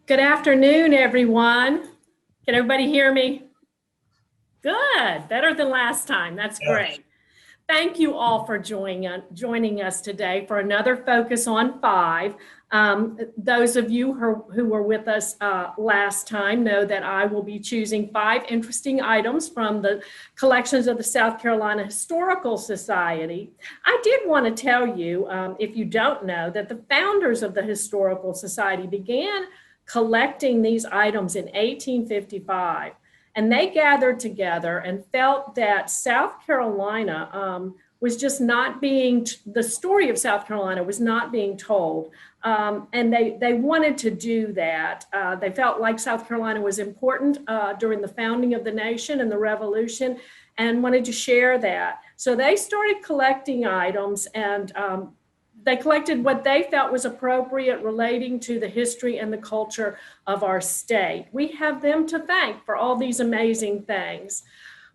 Good afternoon, everyone. Can everybody hear me? Good, better than last time. That's great. Thank you all for joining us today for another Focus on 5. Those of you who were with us last time know that I will be choosing 5 interesting items from the collections of the South Carolina Historical Society. I did want to tell you, if you don't know, that the founders of the Historical Society began collecting these items in 1855. And they gathered together and felt that South Carolina was just not being, the story of South Carolina was not being told. And they wanted to do that. They felt like South Carolina was important during the founding of the nation and the Revolution, and wanted to share that. So they started collecting items, and they collected what they felt was appropriate relating to the history and the culture of our state. We have them to thank for all these amazing things.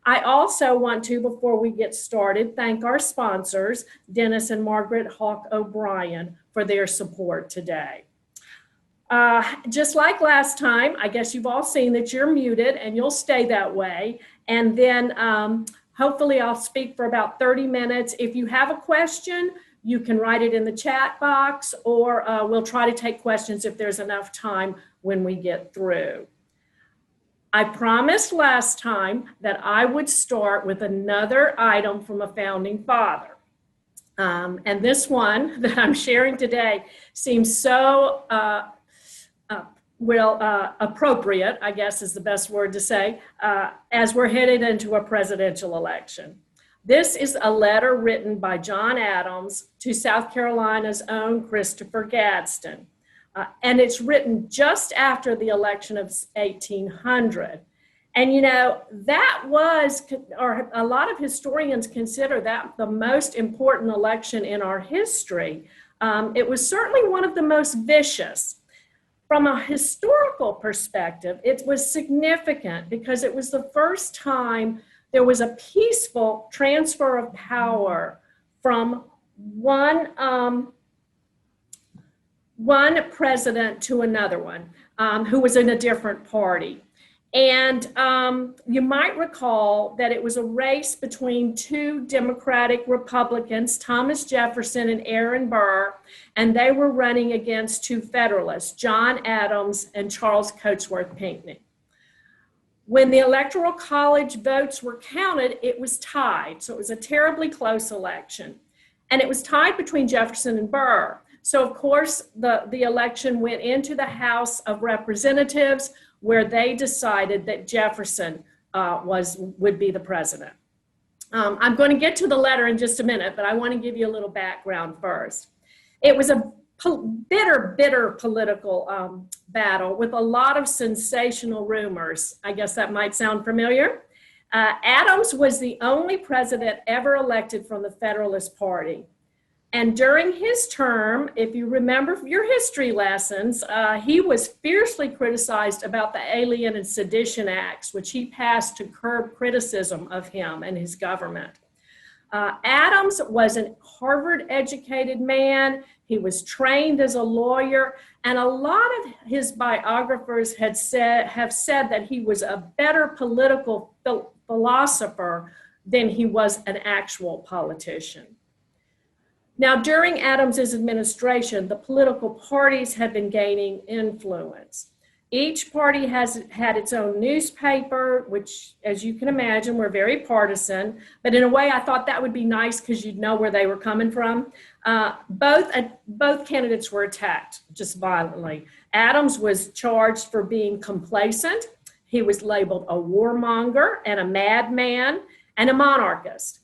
I also want to, before we get started, thank our sponsors, Dennis and Margaret Hawk O'Brien, for their support today. Just like last time, I guess you've all seen that you're muted, and you'll stay that way. And then hopefully I'll speak for about 30 minutes. If you have a question, you can write it in the chat box, or we'll try to take questions if there's enough time when we get through. I promised last time that I would start with another item from a founding father. And this one that I'm sharing today seems so appropriate, I guess is the best word to say, as we're headed into a presidential election. This is a letter written by John Adams to South Carolina's own Christopher Gadsden. And it's written just after the election of 1800. And you know, that was, or a lot of historians consider that the most important election in our history. It was certainly one of the most vicious. From a historical perspective, it was significant because it was the first time there was a peaceful transfer of power from one president to another one who was in a different party. And you might recall that it was a race between 2 Democratic Republicans, Thomas Jefferson and Aaron Burr, and they were running against 2 Federalists, John Adams and Charles Cotesworth Pinckney. When the Electoral College votes were counted, it was tied. So it was a terribly close election. And it was tied between Jefferson and Burr. So of course, the election went into the House of Representatives, where they decided that Jefferson would be the president. I'm going to get to the letter in just a minute, but I want to give you a little background first. It was a bitter political battle with a lot of sensational rumors. I guess that might sound familiar. Adams was the only president ever elected from the Federalist Party. And during his term, if you remember from your history lessons, he was fiercely criticized about the Alien and Sedition Acts, which he passed to curb criticism of him and his government. Adams was a Harvard-educated man. He was trained as a lawyer, and a lot of his biographers have said that he was a better political philosopher than he was an actual politician. Now, during Adams's administration, the political parties have been gaining influence. Each party has had its own newspaper, which, as you can imagine, were very partisan. But in a way, I thought that would be nice because you'd know where they were coming from. Both candidates were attacked just violently. Adams was charged for being complacent. He was labeled a warmonger and a madman and a monarchist.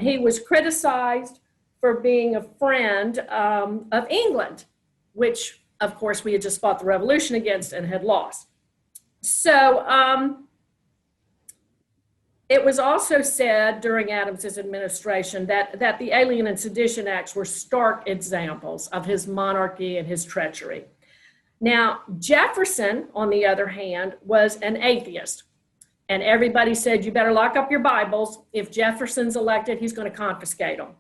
He was criticized for being a friend of England, which of course we had just fought the revolution against and had lost. So it was also said during Adams's administration that the Alien and Sedition Acts were stark examples of his monarchy and his treachery. Now, Jefferson, on the other hand, was an atheist. And everybody said, you better lock up your Bibles. If Jefferson's elected, he's going to confiscate them.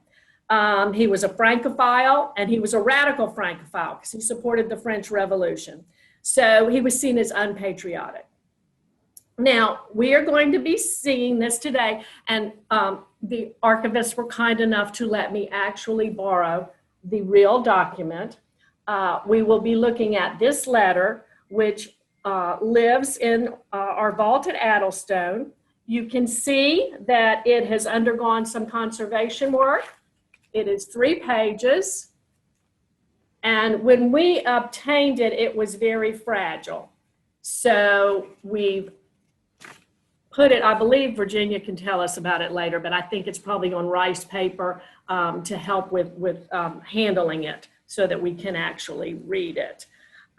He was a Francophile, and he was a radical Francophile because he supported the French Revolution. So he was seen as unpatriotic. Now, we are going to be seeing this today, and the archivists were kind enough to let me actually borrow the real document. We will be looking at this letter, which lives in our vault at Addlestone. You can see that it has undergone some conservation work. It is 3 pages. And when we obtained it, it was very fragile. So we've put it, I believe Virginia can tell us about it later, but I think it's probably on rice paper to help with handling it so that we can actually read it.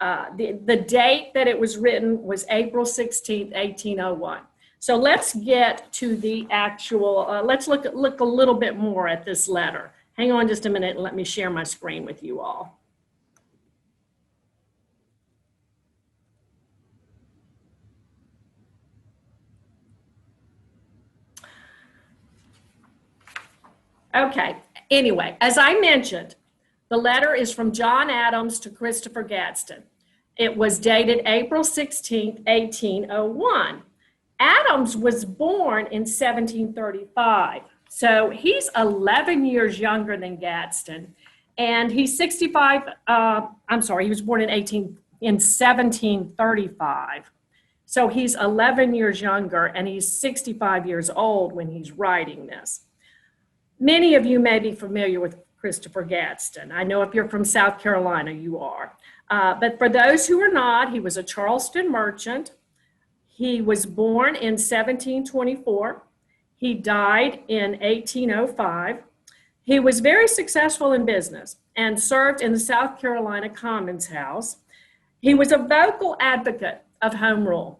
The date that it was written was April 16th, 1801. So let's get to the actual, let's look a little bit more at this letter. Hang on just a minute and let me share my screen with you all. Okay, anyway, as I mentioned, the letter is from John Adams to Christopher Gadsden. It was dated April 16th, 1801. Adams was born in 1735, so he's 11 years younger than Gadsden, and he's 65, he was born in 1735. So he's 11 years younger, and he's 65 years old when he's writing this. Many of you may be familiar with Christopher Gadsden. I know if you're from South Carolina, you are. But for those who are not, he was a Charleston merchant. He was born in 1724. He died in 1805. He was very successful in business and served in the South Carolina Commons House. He was a vocal advocate of home rule.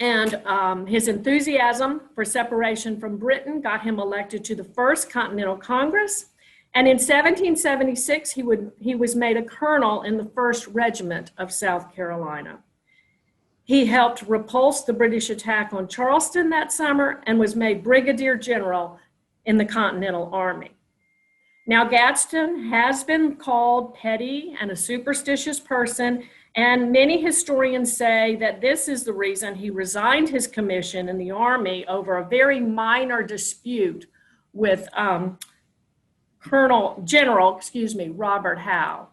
And his enthusiasm for separation from Britain got him elected to the First Continental Congress. And in 1776, he was made a colonel in the 1st Regiment of South Carolina. He helped repulse the British attack on Charleston that summer and was made brigadier general in the Continental Army. Now, Gadsden has been called petty and a superstitious person, and many historians say that this is the reason he resigned his commission in the Army over a very minor dispute with General Robert Howe.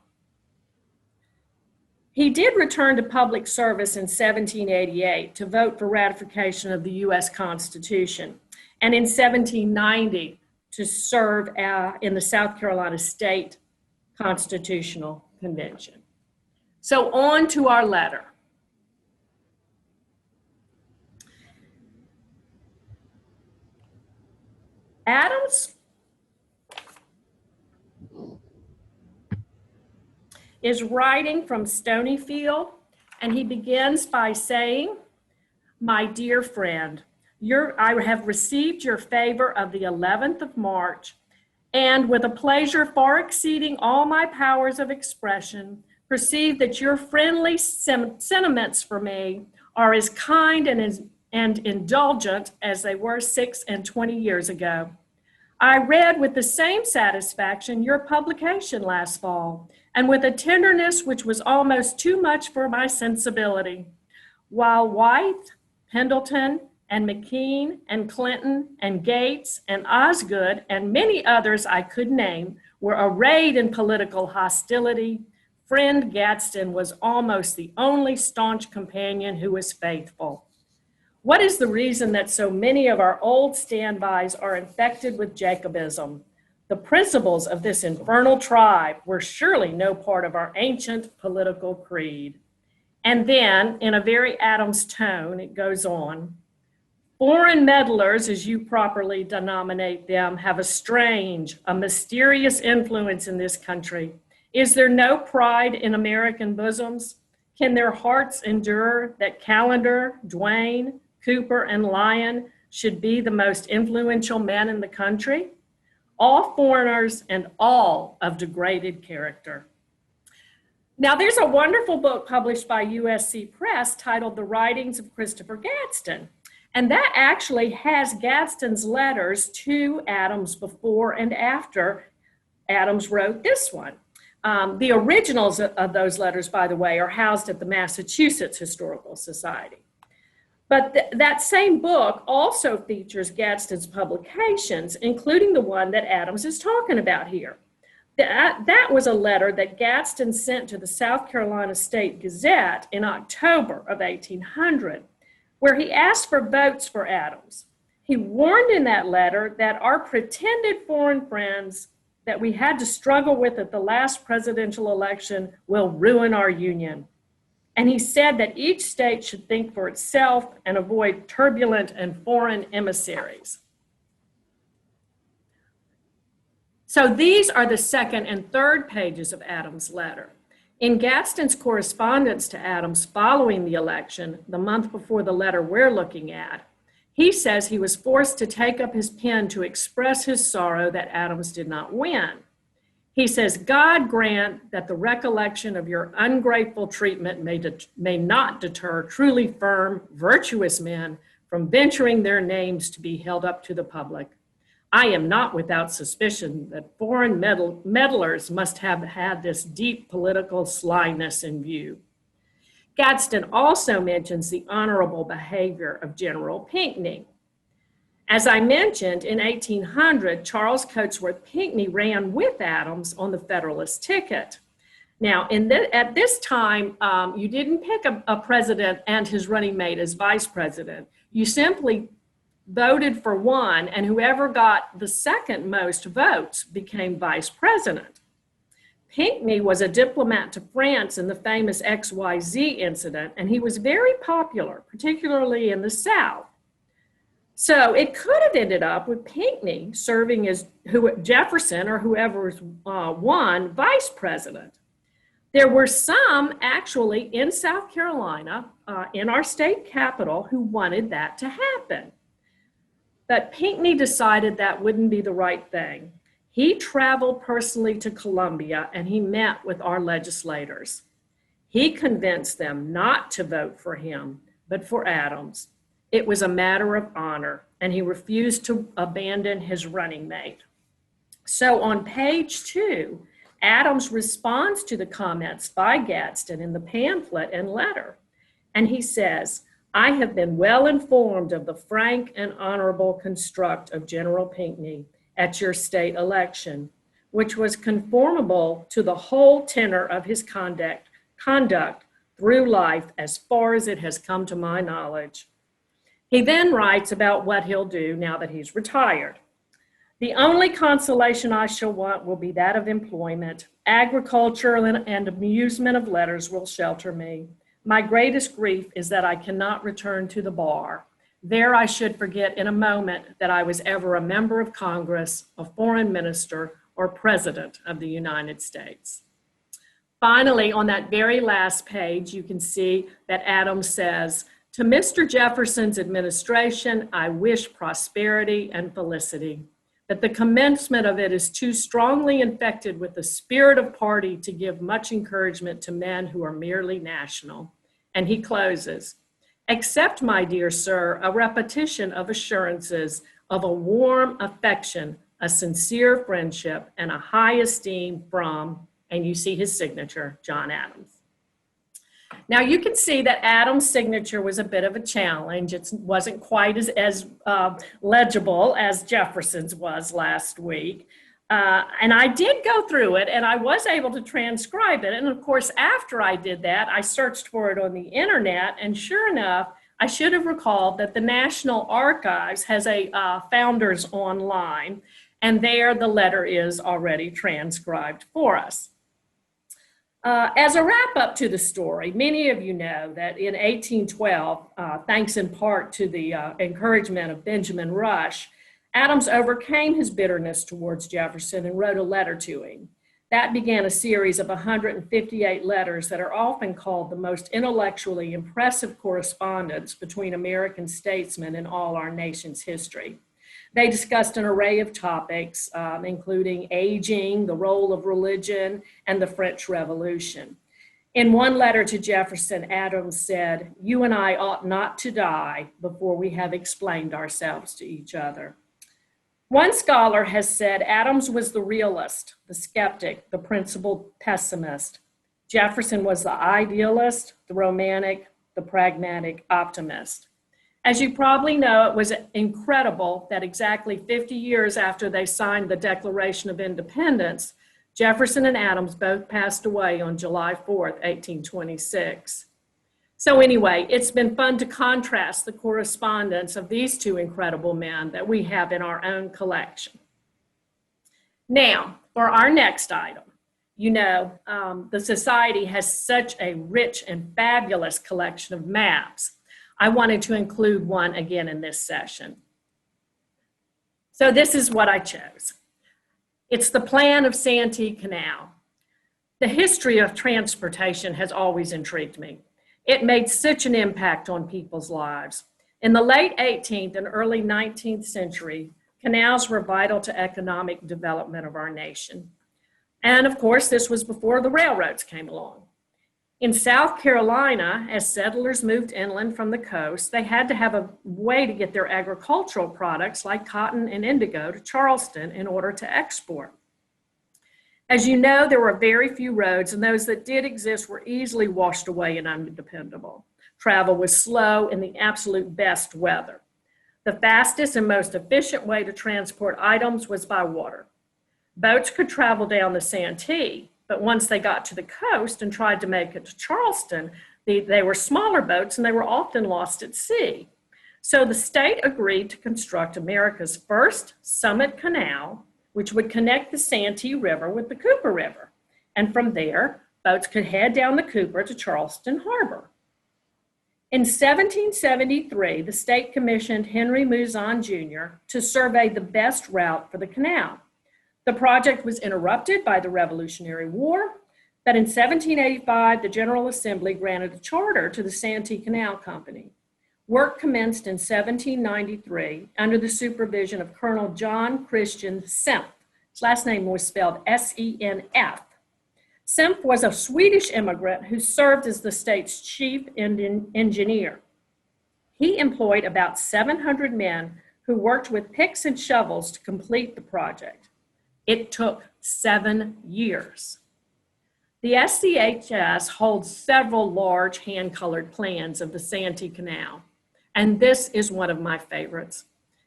He did return to public service in 1788 to vote for ratification of the U.S. Constitution, and in 1790 to serve in the South Carolina State Constitutional Convention. So on to our letter. Adams is writing from Stonyfield, and he begins by saying, "My dear friend, I have received your favor of the 11th of March, and with a pleasure far exceeding all my powers of expression, perceive that your friendly sentiments for me are as kind and indulgent as they were 26 years ago. I read with the same satisfaction your publication last fall, and with a tenderness which was almost too much for my sensibility. While White, Pendleton, and McKean, and Clinton, and Gates, and Osgood, and many others I could name were arrayed in political hostility, friend Gadsden was almost the only staunch companion who was faithful. What is the reason that so many of our old standbys are infected with Jacobism? The principles of this infernal tribe were surely no part of our ancient political creed." And then, in a very Adams tone, it goes on, "Foreign meddlers, as you properly denominate them, have a mysterious influence in this country. Is there no pride in American bosoms? Can their hearts endure that Callender, Duane, Cooper, and Lyon should be the most influential men in the country? All foreigners and all of degraded character." Now, there's a wonderful book published by USC Press titled The Writings of Christopher Gadsden. And that actually has Gadsden's letters to Adams before and after Adams wrote this one. The originals of those letters, by the way, are housed at the Massachusetts Historical Society. But that same book also features Gadsden's publications, including the one that Adams is talking about here. That was a letter that Gadsden sent to the South Carolina State Gazette in October of 1800, where he asked for votes for Adams. He warned in that letter that our pretended foreign friends that we had to struggle with at the last presidential election will ruin our union. And he said that each state should think for itself and avoid turbulent and foreign emissaries. So these are the second and third pages of Adams' letter. In Gadsden's correspondence to Adams following the election, the month before the letter we're looking at, he says he was forced to take up his pen to express his sorrow that Adams did not win. He says, God grant that the recollection of your ungrateful treatment may not deter truly firm, virtuous men from venturing their names to be held up to the public. I am not without suspicion that foreign meddlers must have had this deep political slyness in view. Gadsden also mentions the honorable behavior of General Pinckney. As I mentioned, in 1800, Charles Cotesworth Pinckney ran with Adams on the Federalist ticket. Now, at this time, you didn't pick a president and his running mate as vice president. You simply voted for one, and whoever got the second most votes became vice president. Pinckney was a diplomat to France in the famous XYZ incident, and he was very popular, particularly in the South. So it could have ended up with Pinckney serving as Jefferson or whoever won vice president. There were some actually in South Carolina, in our state capital, who wanted that to happen. But Pinckney decided that wouldn't be the right thing. He traveled personally to Columbia and he met with our legislators. He convinced them not to vote for him, but for Adams. It was a matter of honor, and he refused to abandon his running mate. So on page 2, Adams responds to the comments by Gadsden in the pamphlet and letter. And he says, I have been well informed of the frank and honorable construct of General Pinckney at your state election, which was conformable to the whole tenor of his conduct through life as far as it has come to my knowledge. He then writes about what he'll do now that he's retired. The only consolation I shall want will be that of employment. Agriculture and amusement of letters will shelter me. My greatest grief is that I cannot return to the bar. There I should forget in a moment that I was ever a member of Congress, a foreign minister, or president of the United States. Finally, on that very last page, you can see that Adams says, to Mr. Jefferson's administration, I wish prosperity and felicity, but the commencement of it is too strongly infected with the spirit of party to give much encouragement to men who are merely national. And he closes, accept, my dear sir, a repetition of assurances of a warm affection, a sincere friendship, and a high esteem from, and you see his signature, John Adams. Now you can see that Adams' signature was a bit of a challenge. It wasn't quite as legible as Jefferson's was last week. And I did go through it and I was able to transcribe it. And of course, after I did that, I searched for it on the internet, and sure enough, I should have recalled that the National Archives has a Founders Online, and there the letter is already transcribed for us. As a wrap up to the story, many of you know that in 1812, thanks in part to the encouragement of Benjamin Rush, Adams overcame his bitterness towards Jefferson and wrote a letter to him. That began a series of 158 letters that are often called the most intellectually impressive correspondence between American statesmen in all our nation's history. They discussed an array of topics, including aging, the role of religion, and the French Revolution. In one letter to Jefferson, Adams said, "You and I ought not to die before we have explained ourselves to each other." One scholar has said Adams was the realist, the skeptic, the principled pessimist. Jefferson was the idealist, the romantic, the pragmatic optimist. As you probably know, it was incredible that exactly 50 years after they signed the Declaration of Independence, Jefferson and Adams both passed away on July 4th, 1826. So anyway, it's been fun to contrast the correspondence of these two incredible men that we have in our own collection. Now, for our next item, you know, the Society has such a rich and fabulous collection of maps. I wanted to include one again in this session. So this is what I chose. It's the plan of Santee Canal. The history of transportation has always intrigued me. It made such an impact on people's lives. In the late 18th and early 19th century, canals were vital to economic development of our nation. And of course, this was before the railroads came along. In South Carolina, as settlers moved inland from the coast, they had to have a way to get their agricultural products like cotton and indigo to Charleston in order to export. As you know, there were very few roads, and those that did exist were easily washed away and undependable. Travel was slow in the absolute best weather. The fastest and most efficient way to transport items was by water. Boats could travel down the Santee, but once they got to the coast and tried to make it to Charleston, they were smaller boats and they were often lost at sea. So the state agreed to construct America's first Summit Canal, which would connect the Santee River with the Cooper River. And from there, boats could head down the Cooper to Charleston Harbor. In 1773, the state commissioned Henry Mouzon Jr. to survey the best route for the canal. The project was interrupted by the Revolutionary War, but in 1785, the General Assembly granted a charter to the Santee Canal Company. Work commenced in 1793 under the supervision of Colonel John Christian Senf. His last name was spelled S-E-N-F. Senf was a Swedish immigrant who served as the state's chief engineer. He employed about 700 men who worked with picks and shovels to complete the project. It took 7 years. The SCHS holds several large hand-colored plans of the Santee Canal, and this is one of my favorites.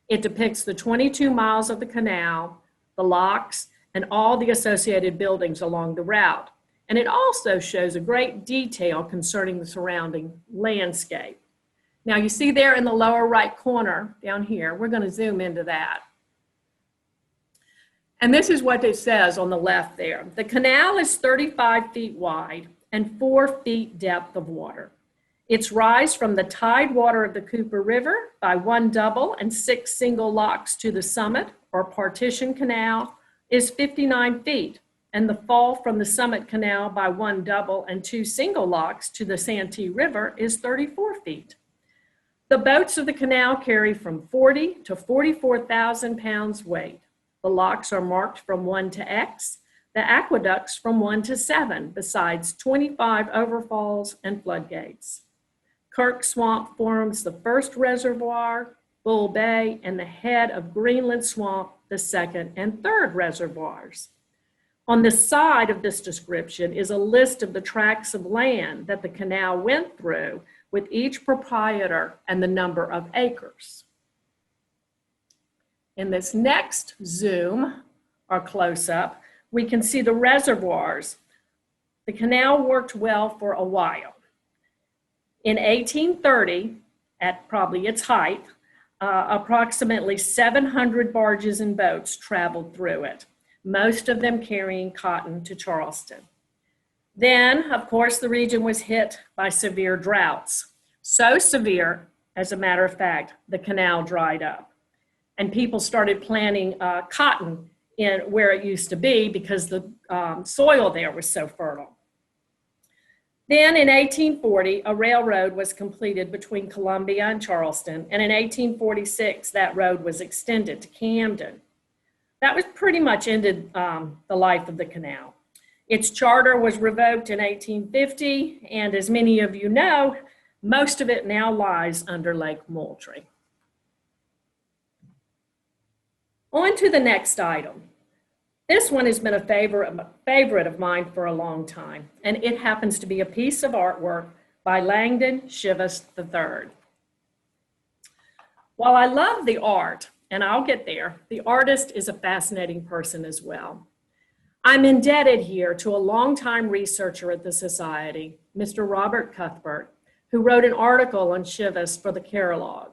It depicts the 22 miles of the canal, the locks, and all the associated buildings along the route. And it also shows a great detail concerning the surrounding landscape. Now you see there in the lower right corner down here, we're going to zoom into that. And this is what it says on the left there. The canal is 35 feet wide and 4 feet depth of water. Its rise from the tide water of the Cooper River by 1 double and 6 single locks to the summit or partition canal is 59 feet, and the fall from the Summit Canal by 1 double and 2 single locks to the Santee River is 34 feet. The boats of the canal carry from 40 to 44,000 pounds weight. The locks are marked from 1 to X, the aqueducts from 1 to 7, besides 25 overfalls and floodgates. Kirk Swamp forms the first reservoir, Bull Bay, and the head of Greenland Swamp, the second and third reservoirs. On the side of this description is a list of the tracts of land that the canal went through with each proprietor and the number of acres. In this next zoom or close-up, we can see the reservoirs. The canal worked well for a while. In 1830, at probably its height, approximately 700 barges and boats traveled through it, most of them carrying cotton to Charleston. Then, of course, the region was hit by severe droughts. So severe, as a matter of fact, the canal dried up. And people started planting cotton in where it used to be because the soil there was so fertile. Then in 1840, a railroad was completed between Columbia and Charleston, and in 1846, that road was extended to Camden. That was pretty much ended the life of the canal. Its charter was revoked in 1850, and as many of you know, most of it now lies under Lake Moultrie. On to the next item. This one has been a favorite of mine for a long time, and it happens to be a piece of artwork by Langdon Cheves III. While I love the art, and I'll get there, the artist is a fascinating person as well. I'm indebted here to a longtime researcher at the Society, Mr. Robert Cuthbert, who wrote an article on Cheves for the Carolog.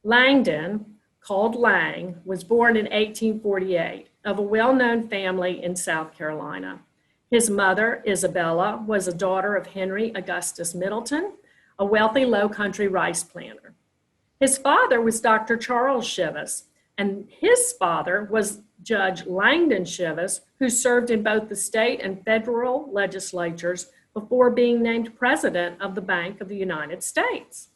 Langdon, called Lang, was born in 1848 of a well-known family in South Carolina. His mother, Isabella, was a daughter of Henry Augustus Middleton, a wealthy low-country rice planter. His father was Dr. Charles Cheves, and his father was Judge Langdon Cheves, who served in both the state and federal legislatures before being named president of the Bank of the United States.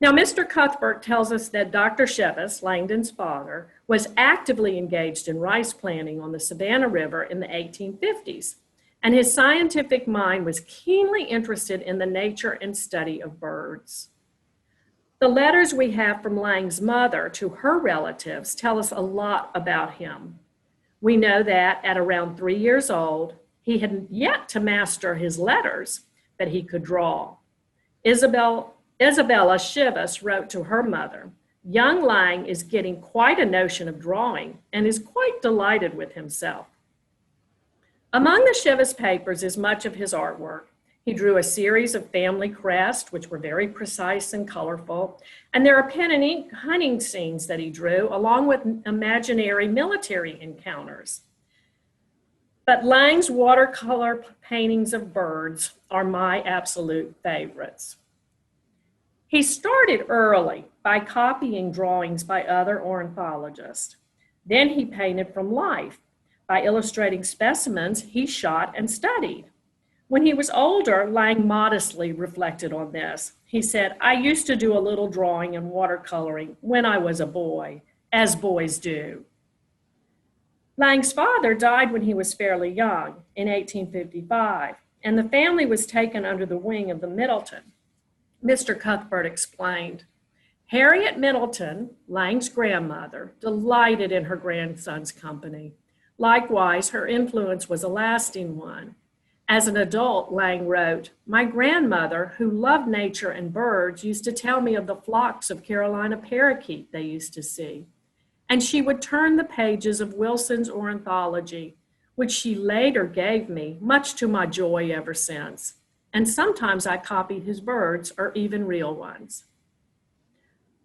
Now, Mr. Cuthbert tells us that Dr. Cheves, Langdon's father, was actively engaged in rice planting on the Savannah River in the 1850s, and his scientific mind was keenly interested in the nature and study of birds. The letters we have from Lang's mother to her relatives tell us a lot about him. We know that at around 3 years old, he had yet to master his letters, but he could draw. Isabella Cheves wrote to her mother, "Young Lang is getting quite a notion of drawing and is quite delighted with himself." Among the Cheves papers is much of his artwork. He drew a series of family crests, which were very precise and colorful, and there are pen and ink hunting scenes that he drew, along with imaginary military encounters. But Lang's watercolor paintings of birds are my absolute favorites. He started early by copying drawings by other ornithologists. Then he painted from life by illustrating specimens he shot and studied. When he was older, Lang modestly reflected on this. He said, "I used to do a little drawing and watercoloring when I was a boy, as boys do." Lang's father died when he was fairly young, in 1855, and the family was taken under the wing of the Middleton. Mr. Cuthbert explained, "Harriet Middleton, Lang's grandmother, delighted in her grandson's company. Likewise, her influence was a lasting one. As an adult," Lang wrote, "my grandmother, who loved nature and birds, used to tell me of the flocks of Carolina parakeet they used to see. And she would turn the pages of Wilson's Ornithology, which she later gave me, much to my joy ever since. And sometimes I copied his birds or even real ones."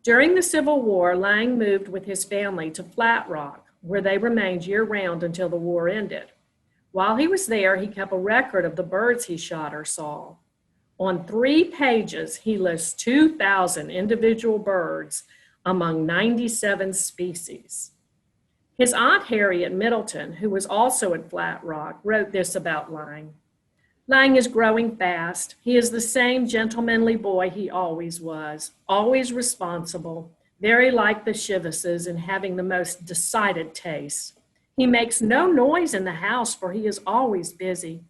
During the Civil War, Lang moved with his family to Flat Rock, where they remained year-round until the war ended. While he was there, he kept a record of the birds he shot or saw. On 3 pages, he lists 2,000 individual birds among 97 species. His aunt Harriet Middleton, who was also in Flat Rock, wrote this about Lang. "Lang is growing fast. He is the same gentlemanly boy he always was, always responsible, very like the Cheveses in having the most decided taste. He makes no noise in the house, for he is always busy.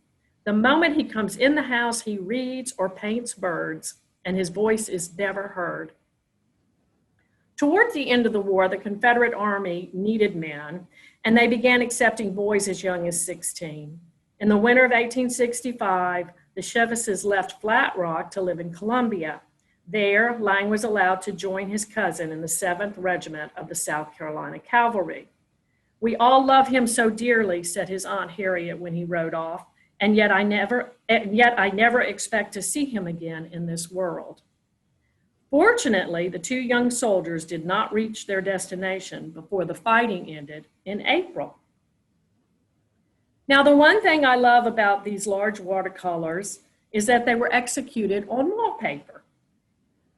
The moment he comes in the house, he reads or paints birds, and his voice is never heard." Toward the end of the war, the Confederate Army needed men, and they began accepting boys as young as 16. In the winter of 1865, the Cheveses left Flat Rock to live in Columbia. There, Lang was allowed to join his cousin in the 7th Regiment of the South Carolina Cavalry. "We all love him so dearly," said his Aunt Harriet when he rode off, and yet I never expect to see him again in this world." Fortunately, the 2 young soldiers did not reach their destination before the fighting ended in April. Now, the one thing I love about these large watercolors is that they were executed on wallpaper.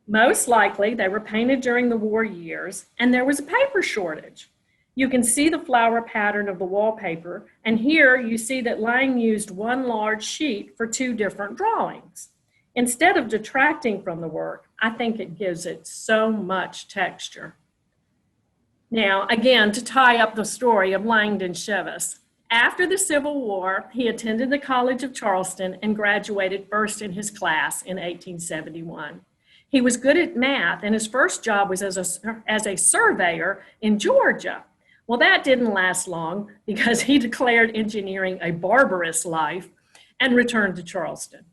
Most likely, they were painted during the war years, and there was a paper shortage. You can see the flower pattern of the wallpaper, and here you see that Lang used 1 large sheet for 2 different drawings. Instead of detracting from the work, I think it gives it so much texture. Now, again, to tie up the story of Langdon Cheves. After the Civil War, he attended the College of Charleston and graduated first in his class in 1871. He was good at math, and his first job was as a surveyor in Georgia. Well, that didn't last long because he declared engineering a barbarous life and returned to Charleston.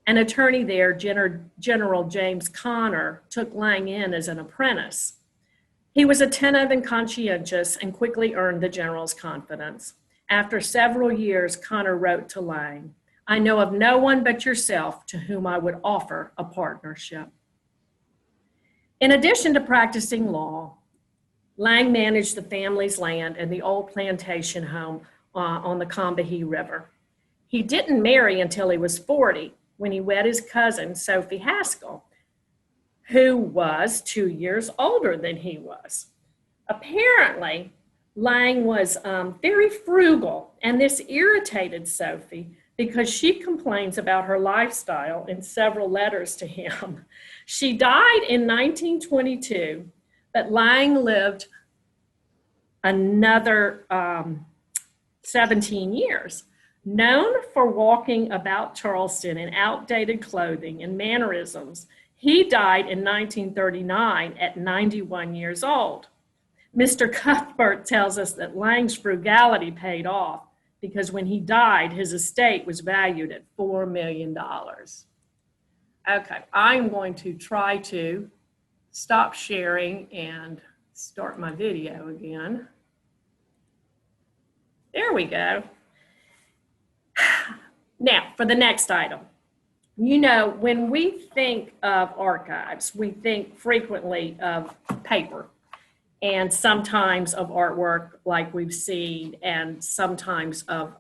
An attorney there, General James Connor, took Lang in as an apprentice. He was attentive and conscientious and quickly earned the general's confidence. After several years, Connor wrote to Lang, "I know of no one but yourself to whom I would offer a partnership." In addition to practicing law, Lang managed the family's land and the old plantation home on the Combahee River. He didn't marry until he was 40, when he wed his cousin, Sophie Haskell, who was 2 years older than he was. Apparently, Lang was very frugal, and this irritated Sophie because she complains about her lifestyle in several letters to him. She died in 1922, but Lang lived another 17 years. Known for walking about Charleston in outdated clothing and mannerisms, he died in 1939 at 91 years old. Mr. Cuthbert tells us that Lang's frugality paid off because when he died, his estate was valued at $4 million. Okay, I'm going to try to stop sharing and start my video again. There we go. Now, for the next item. You know, when we think of archives, we think frequently of paper and sometimes of artwork like we've seen, and sometimes of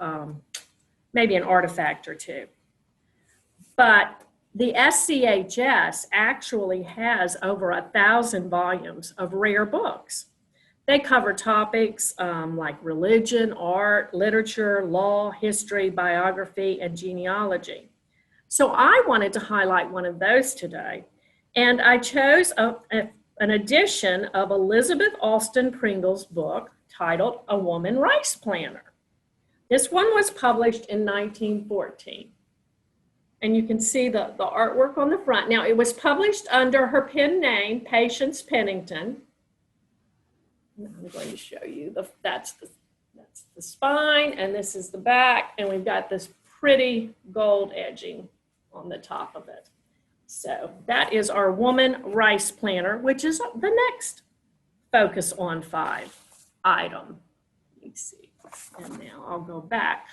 maybe an artifact or two. But the SCHS actually has over 1,000 volumes of rare books. They cover topics like religion, art, literature, law, history, biography, and genealogy. So I wanted to highlight one of those today, and I chose an edition of Elizabeth Allston Pringle's book titled A Woman Rice Planter. This one was published in 1914. And you can see the artwork on the front. Now, it was published under her pen name, Patience Pennington. I'm going to show you, that's the spine, and this is the back, and we've got this pretty gold edging on the top of it. So that is our Woman Rice Planter, which is the next Focus on 5 item. Let me see, and now I'll go back.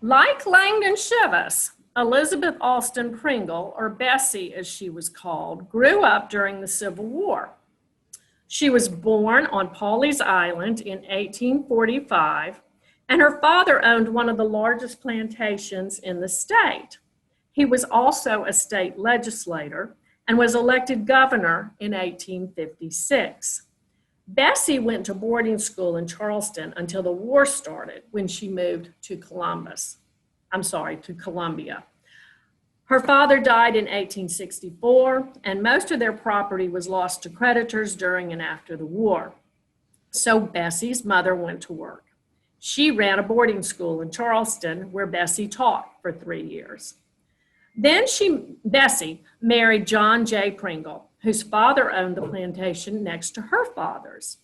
Like Langdon Cheves, Elizabeth Allston Pringle, or Bessie as she was called, grew up during the Civil War. She was born on Pawleys Island in 1845, and her father owned one of the largest plantations in the state. He was also a state legislator and was elected governor in 1856. Bessie went to boarding school in Charleston until the war started, when she moved to Columbia. Her father died in 1864, and most of their property was lost to creditors during and after the war. So Bessie's mother went to work. She ran a boarding school in Charleston where Bessie taught for 3 years. Then Bessie married John J. Pringle, whose father owned the plantation next to her father's.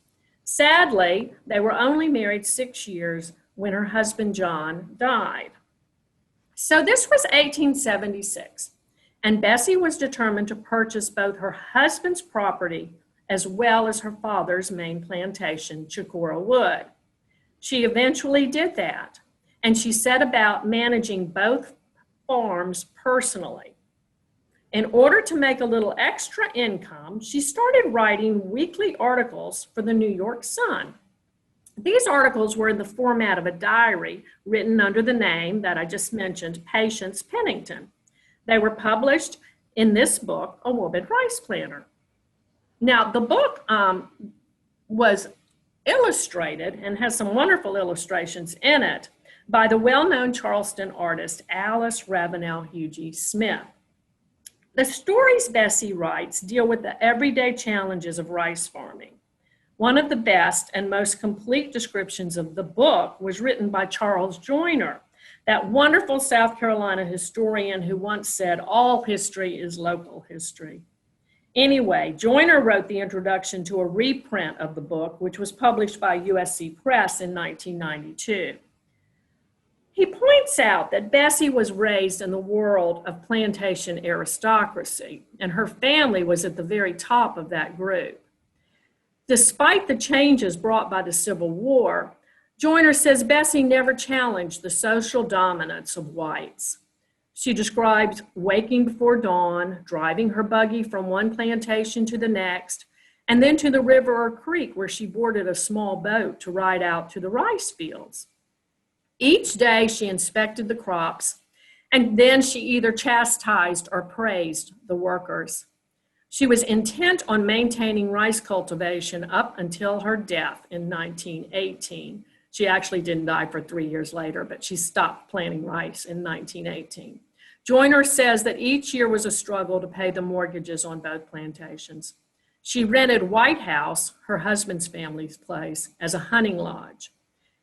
Sadly, they were only married 6 years when her husband John died. So this was 1876, and Bessie was determined to purchase both her husband's property as well as her father's main plantation, Chicora Wood. She eventually did that, and she set about managing both farms personally. In order to make a little extra income, she started writing weekly articles for the New York Sun. These articles were in the format of a diary written under the name that I just mentioned, Patience Pennington. They were published in this book, A Woman Rice Planter. Now, the book was illustrated and has some wonderful illustrations in it by the well-known Charleston artist Alice Ravenel Hugie Smith. The stories Bessie writes deal with the everyday challenges of rice farming. One of the best and most complete descriptions of the book was written by Charles Joyner, that wonderful South Carolina historian who once said, "All history is local history." Anyway, Joyner wrote the introduction to a reprint of the book, which was published by USC Press in 1992. He points out that Bessie was raised in the world of plantation aristocracy, and her family was at the very top of that group. Despite the changes brought by the Civil War, Joyner says Bessie never challenged the social dominance of whites. She describes waking before dawn, driving her buggy from one plantation to the next, and then to the river or creek where she boarded a small boat to ride out to the rice fields. Each day she inspected the crops, and then she either chastised or praised the workers. She was intent on maintaining rice cultivation up until her death in 1918. She actually didn't die for 3 years later, but she stopped planting rice in 1918. Joyner says that each year was a struggle to pay the mortgages on both plantations. She rented White House, her husband's family's place, as a hunting lodge.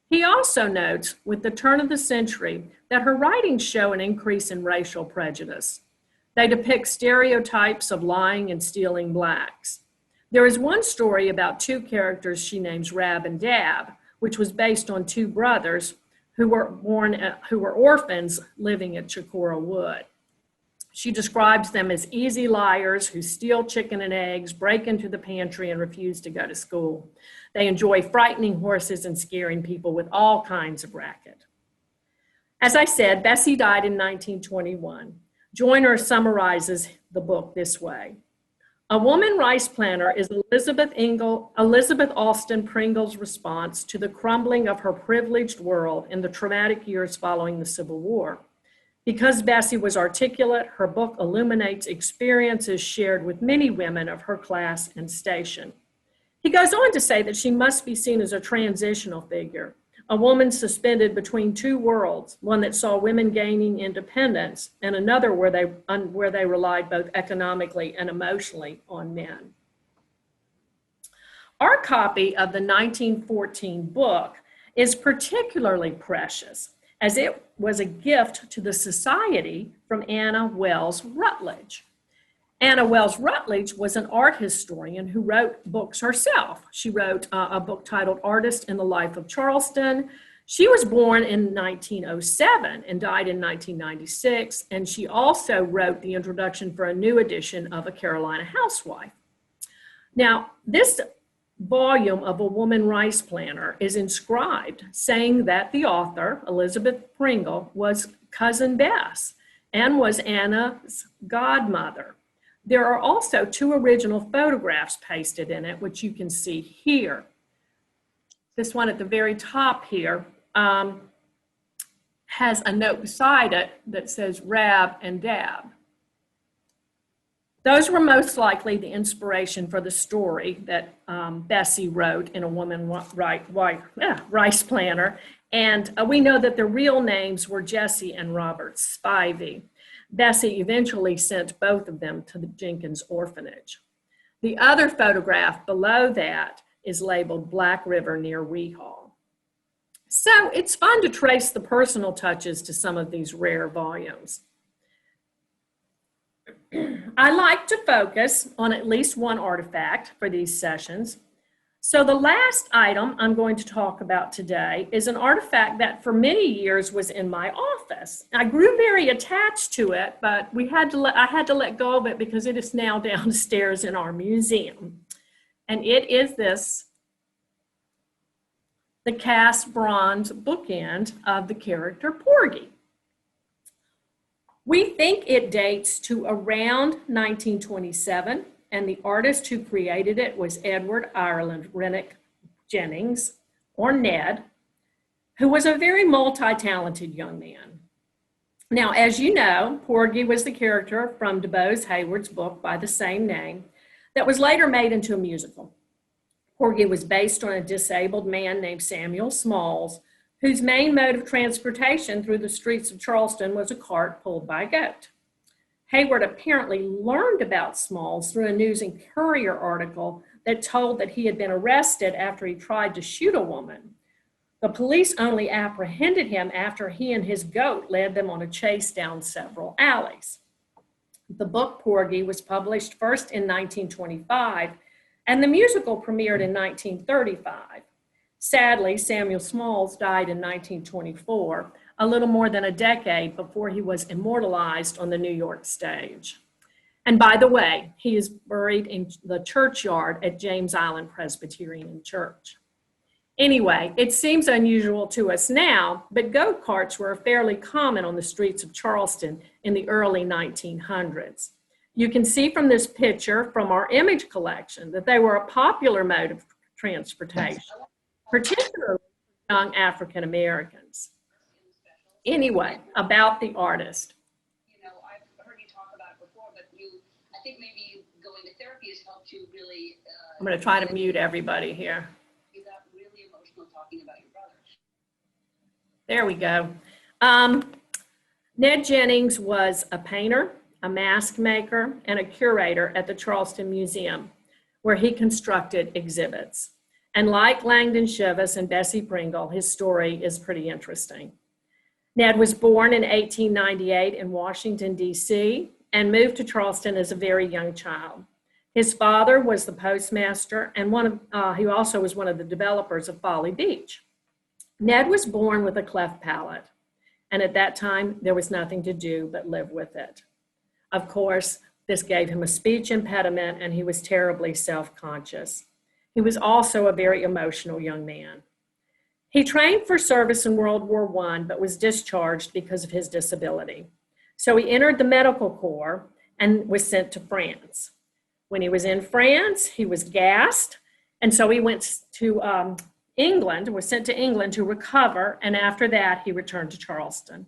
He also notes, with the turn of the century, that her writings show an increase in racial prejudice. They depict stereotypes of lying and stealing blacks. There is one story about two characters she names Rab and Dab, which was based on two brothers who were orphans living at Chicora Wood. She describes them as easy liars who steal chicken and eggs, break into the pantry, and refuse to go to school. They enjoy frightening horses and scaring people with all kinds of racket. As I said, Bessie died in 1921. Joyner summarizes the book this way. A woman rice planter is Elizabeth Allston Pringle's response to the crumbling of her privileged world in the traumatic years following the Civil War. Because Bessie was articulate, her book illuminates experiences shared with many women of her class and station. He goes on to say that she must be seen as a transitional figure, a woman suspended between two worlds, one that saw women gaining independence and another where they relied both economically and emotionally on men. Our copy of the 1914 book is particularly precious, as it was a gift to the Society from Anna Wells Rutledge. Anna Wells Rutledge was an art historian who wrote books herself. She wrote a book titled Artist in the Life of Charleston. She was born in 1907 and died in 1996, and she also wrote the introduction for a new edition of A Carolina Housewife. Now, this volume of A Woman Rice Planter is inscribed saying that the author, Elizabeth Pringle, was Cousin Bess and was Anna's godmother. There are also two original photographs pasted in it, which you can see here. This one at the very top here has a note beside it that says Rab and Dab. Those were most likely the inspiration for the story that Bessie wrote in A Woman Rice Planter. And we know that the real names were Jessie and Robert Spivey. Bessie eventually sent both of them to the Jenkins Orphanage. The other photograph below that is labeled Black River near Weehall. So it's fun to trace the personal touches to some of these rare volumes. I like to focus on at least one artifact for these sessions. So the last item I'm going to talk about today is an artifact that for many years was in my office. I grew very attached to it, but I had to let go of it because it is now downstairs in our museum. And it is the cast bronze bookend of the character Porgy. We think it dates to around 1927. And the artist who created it was Edward I.R. Jennings, or Ned, who was a very multi-talented young man. Now, as you know, Porgy was the character from DuBose Hayward's book by the same name that was later made into a musical. Porgy was based on a disabled man named Samuel Smalls, whose main mode of transportation through the streets of Charleston was a cart pulled by a goat. Hayward apparently learned about Smalls through a News and Courier article that told that he had been arrested after he tried to shoot a woman. The police only apprehended him after he and his goat led them on a chase down several alleys. The book Porgy was published first in 1925, and the musical premiered in 1935. Sadly, Samuel Smalls died in 1924, a little more than a decade before he was immortalized on the New York stage. And by the way, he is buried in the churchyard at James Island Presbyterian Church. Anyway, it seems unusual to us now, but goat carts were fairly common on the streets of Charleston in the early 1900s. You can see from this picture from our image collection that they were a popular mode of transportation, particularly for young African Americans. Anyway, about the artist. You know, I've heard you talk about it before, but I think maybe going to therapy has helped you really. I'm going to try to mute everybody here. You got really emotional talking about your brother. There we go. Ned Jennings was a painter, a mask maker, and a curator at the Charleston Museum, where he constructed exhibits. And like Langdon Cheves and Bessie Pringle, his story is pretty interesting. Ned was born in 1898 in Washington, D.C., and moved to Charleston as a very young child. His father was the postmaster, and he also was one of the developers of Folly Beach. Ned was born with a cleft palate, and at that time, there was nothing to do but live with it. Of course, this gave him a speech impediment, and he was terribly self-conscious. He was also a very emotional young man. He trained for service in World War I, but was discharged because of his disability. So he entered the medical corps and was sent to France. When he was in France, he was gassed, and so he went to England, was sent to England to recover, and after that, he returned to Charleston.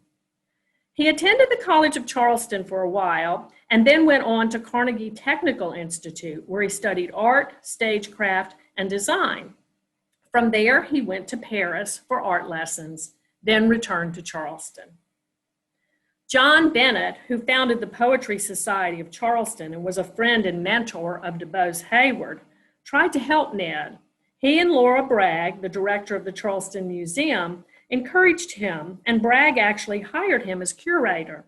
He attended the College of Charleston for a while, and then went on to Carnegie Technical Institute, where he studied art, stagecraft, and design. From there, he went to Paris for art lessons, then returned to Charleston. John Bennett, who founded the Poetry Society of Charleston and was a friend and mentor of DuBose Hayward, tried to help Ned. He and Laura Bragg, the director of the Charleston Museum, encouraged him, and Bragg actually hired him as curator.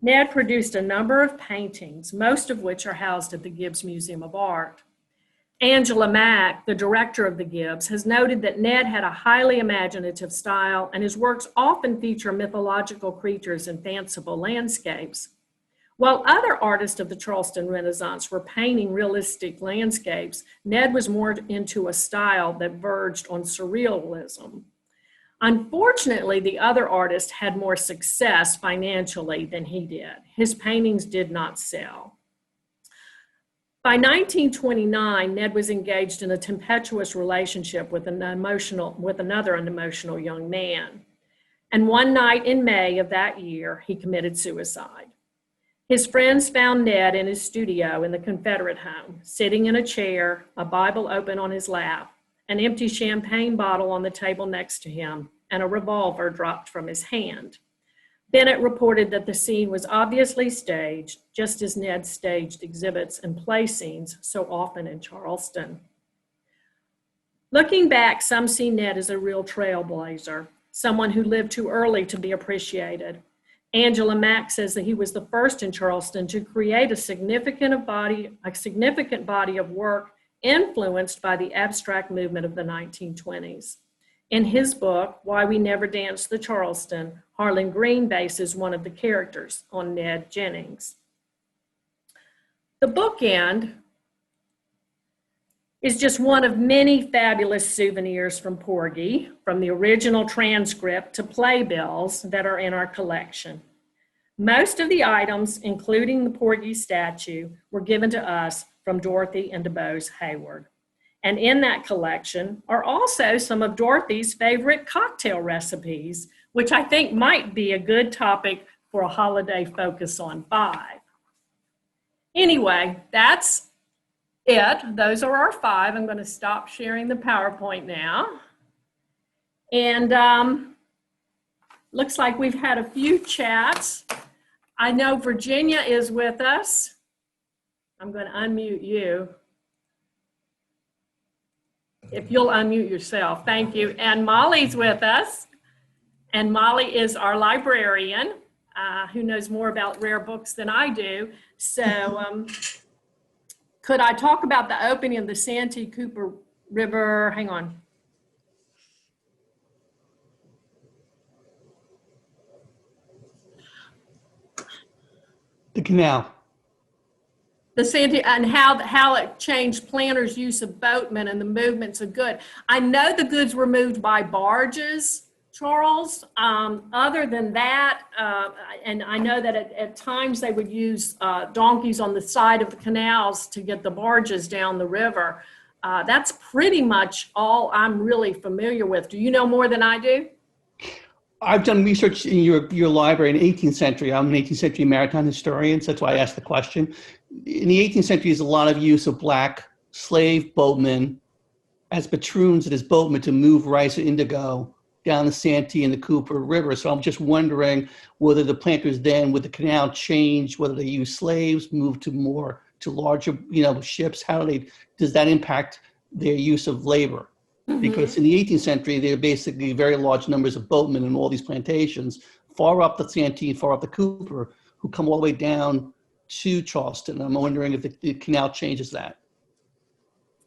Ned produced a number of paintings, most of which are housed at the Gibbs Museum of Art. Angela Mack, the director of the Gibbs, has noted that Ned had a highly imaginative style, and his works often feature mythological creatures and fanciful landscapes. While other artists of the Charleston Renaissance were painting realistic landscapes, Ned was more into a style that verged on surrealism. Unfortunately, the other artists had more success financially than he did. His paintings did not sell. By 1929, Ned was engaged in a tempestuous relationship with another emotional young man. And one night in May of that year, he committed suicide. His friends found Ned in his studio in the Confederate home, sitting in a chair, a Bible open on his lap, an empty champagne bottle on the table next to him, and a revolver dropped from his hand. Bennett reported that the scene was obviously staged, just as Ned staged exhibits and play scenes so often in Charleston. Looking back, some see Ned as a real trailblazer, someone who lived too early to be appreciated. Angela Mack says that he was the first in Charleston to create a significant body of work influenced by the abstract movement of the 1920s. In his book, Why We Never Danced the Charleston, Harlan Green bases one of the characters on Ned Jennings. The bookend is just one of many fabulous souvenirs from Porgy, from the original transcript to playbills that are in our collection. Most of the items, including the Porgy statue, were given to us from Dorothy and DuBose Hayward. And in that collection are also some of Dorothy's favorite cocktail recipes, which I think might be a good topic for a holiday focus on 5. Anyway, that's it. Those are our 5. I'm going to stop sharing the PowerPoint now. And looks like we've had a few chats. I know Virginia is with us. I'm going to unmute you. If you'll unmute yourself, thank you. And Molly's with us. And Molly is our librarian, who knows more about rare books than I do. So could I talk about the opening of the Santee Cooper River? Hang on. The canal. The Santee, and how it changed planters' use of boatmen and the movements of goods. I know the goods were moved by barges, Charles. Other than that, and I know that at times they would use donkeys on the side of the canals to get the barges down the river. That's pretty much all I'm really familiar with. Do you know more than I do? I've done research in your library in the 18th century. I'm an 18th century maritime historian, so that's why I asked the question. In the 18th century, there's a lot of use of black slave boatmen as patroons and as boatmen to move rice or indigo down the Santee and the Cooper River. So I'm just wondering whether the planters then, with the canal, changed, whether they use slaves, moved to larger, ships. Does that impact their use of labor? Because in the 18th century, there are basically very large numbers of boatmen in all these plantations, far up the Santee, far up the Cooper, who come all the way down to Charleston. I'm wondering if the canal changes that.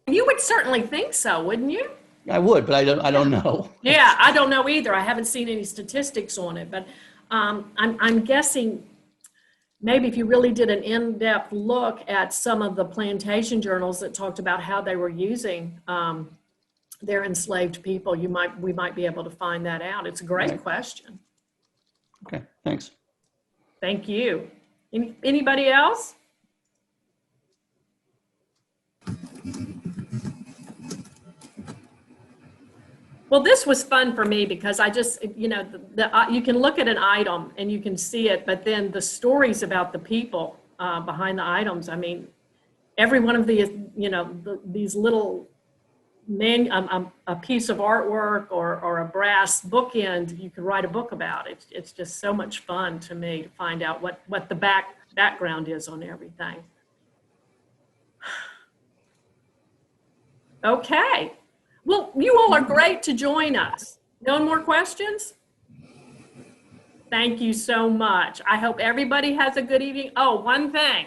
You would certainly think so, wouldn't you? I would, but I don't know. Yeah, I don't know either. I haven't seen any statistics on it, but I'm guessing maybe if you really did an in-depth look at some of the plantation journals that talked about how they were using their enslaved people, we might be able to find that out. It's a great question. Okay, thanks. Thank you. Anybody else? Well, this was fun for me because I just, you can look at an item and you can see it, but then the stories about the people behind the items. I mean, every one of these, these little a piece of artwork or a brass bookend, you could write a book about. It's just so much fun to me to find out what the background is on everything. Okay. Well, you all are great to join us. No more questions? Thank you so much. I hope everybody has a good evening. Oh, one thing.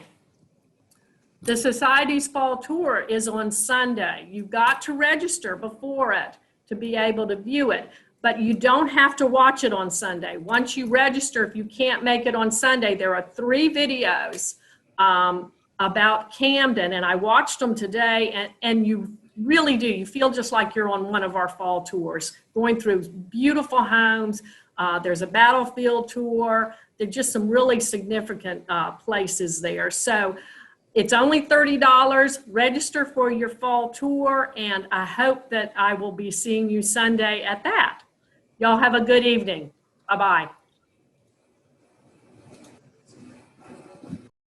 The Society's Fall Tour is on Sunday. You've got to register before it to be able to view it, but you don't have to watch it on Sunday. Once you register, if you can't make it on Sunday, there are 3 videos about Camden, and I watched them today, and you really do. You feel just like you're on one of our fall tours, going through beautiful homes. There's a battlefield tour. There's just some really significant places there. So it's only $30. Register for your fall tour, and I hope that I will be seeing you Sunday at that. Y'all have a good evening. Bye-bye.